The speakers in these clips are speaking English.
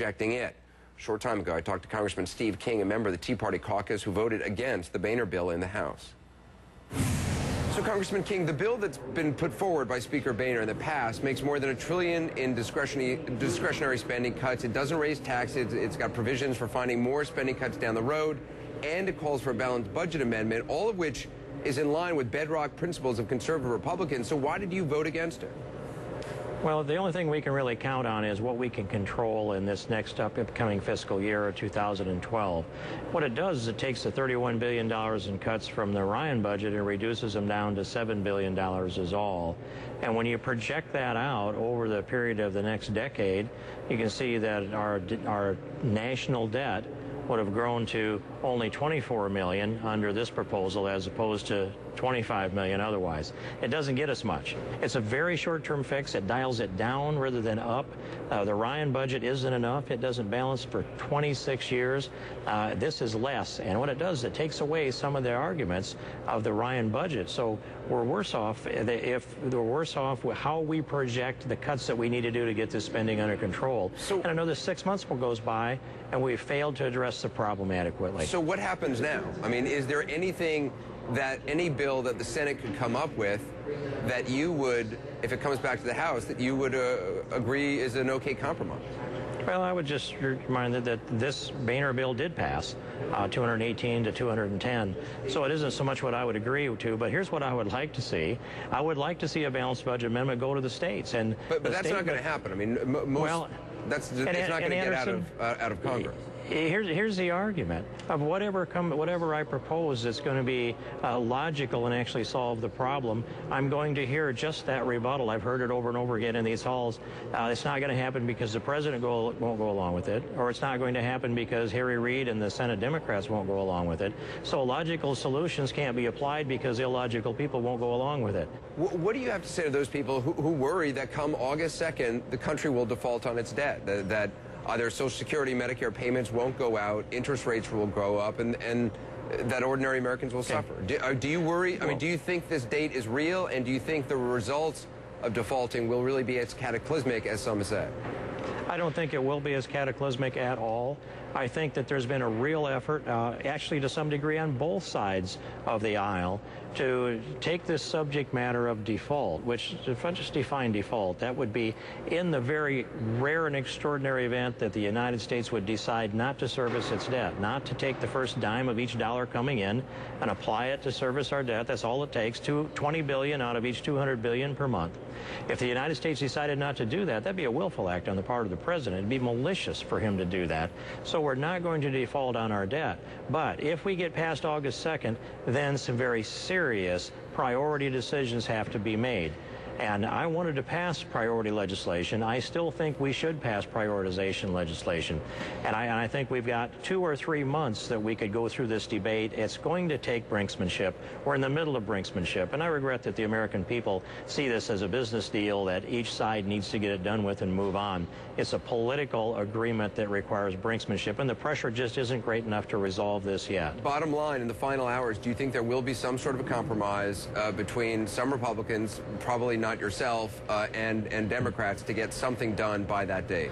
rejecting it. A short time ago, I talked to Congressman Steve King, a member of the Tea Party caucus, who voted against the Boehner bill in the House. So, Congressman King, the bill that's been put forward by Speaker Boehner in the past makes more than $1 trillion in discretionary spending cuts. It doesn't raise taxes. It's got provisions for finding more spending cuts down the road, and it calls for a balanced budget amendment, all of which is in line with bedrock principles of conservative Republicans. So why did you vote against it? Well, the only thing we can really count on is what we can control in this next upcoming fiscal year of 2012. What it does is it takes the $31 billion in cuts from the Ryan budget and reduces them down to $7 billion is all. And when you project that out over the period of the next decade, you can see that our national debt would have grown to only $24 million under this proposal as opposed to $25 million otherwise. It doesn't get us much. It's a very short-term fix. It dials it down rather than up. The Ryan budget isn't enough. It doesn't balance for 26 years. This is less. And what it does, it takes away some of the arguments of the Ryan budget. So we're worse off if we're worse off with how we project the cuts that we need to do to get this spending under control. So, and another 6 months goes by, and we've failed to address the problem adequately. So what happens now? I mean, is there anything that any bill that the Senate could come up with that you would, if it comes back to the House, that you would agree is an okay compromise? Well, I would just remind that this Boehner bill did pass, 218 to 210. So it isn't so much what I would agree to, but here's what I would like to see. I would like to see a balanced budget amendment go to the states. But that's not going to happen. I mean, it's not going to get out of Congress. Here's the argument of whatever I propose that's going to be logical and actually solve the problem. I'm going to hear just that rebuttal. I've heard it over and over again in these halls. It's not going to happen because the president won't go along with it, or it's not going to happen because Harry Reid and the Senate Democrats won't go along with it. So logical solutions can't be applied because illogical people won't go along with it. What do you have to say to those people who worry that come August 2nd, the country will default on its debt, that either Social Security, Medicare payments won't go out, interest rates will go up, and that ordinary Americans will suffer? Do you worry? I mean, do you think this date is real, and do you think the results of defaulting will really be as cataclysmic as some say? I don't think it will be as cataclysmic at all. I think that there's been a real effort, actually to some degree on both sides of the aisle, to take this subject matter of default, which, if I just define default, that would be in the very rare and extraordinary event that the United States would decide not to service its debt, not to take the first dime of each dollar coming in and apply it to service our debt. That's all it takes, $20 billion out of each $200 billion per month. If the United States decided not to do that, that'd be a willful act on the part of the president. It'd be malicious for him to do that. So we're not going to default on our debt. But if we get past August 2nd, then some very serious priority decisions have to be made. And I wanted to pass priority legislation. I still think we should pass prioritization legislation. And I think we've got 2 or 3 months that we could go through this debate. It's going to take brinksmanship. We're in the middle of brinksmanship. And I regret that the American people see this as a business deal that each side needs to get it done with and move on. It's a political agreement that requires brinksmanship, and the pressure just isn't great enough to resolve this yet. Bottom line, in the final hours, do you think there will be some sort of a compromise between some Republicans, probably not yourself, and Democrats to get something done by that date?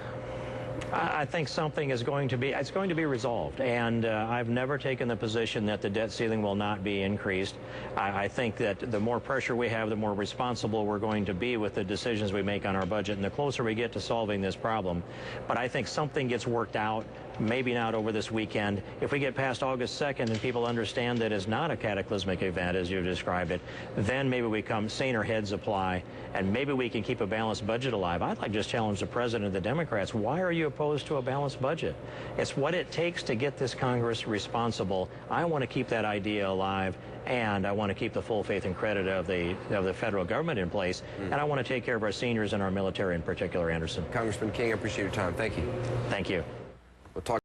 I think something is going to be resolved, and I've never taken the position that the debt ceiling will not be increased. I think that the more pressure we have, the more responsible we're going to be with the decisions we make on our budget, and the closer we get to solving this problem. But I think something gets worked out, maybe not over this weekend. If we get past August 2nd and people understand that it's not a cataclysmic event, as you described it, then maybe we come saner heads apply, and maybe we can keep a balanced budget alive. I'd like to just challenge the president and the Democrats. Why are you opposed to a balanced budget? It's what it takes to get this Congress responsible. I want to keep that idea alive, and I want to keep the full faith and credit of the federal government in place, and I want to take care of our seniors and our military in particular, Anderson. Congressman King, I appreciate your time. Thank you. Thank you. We'll talk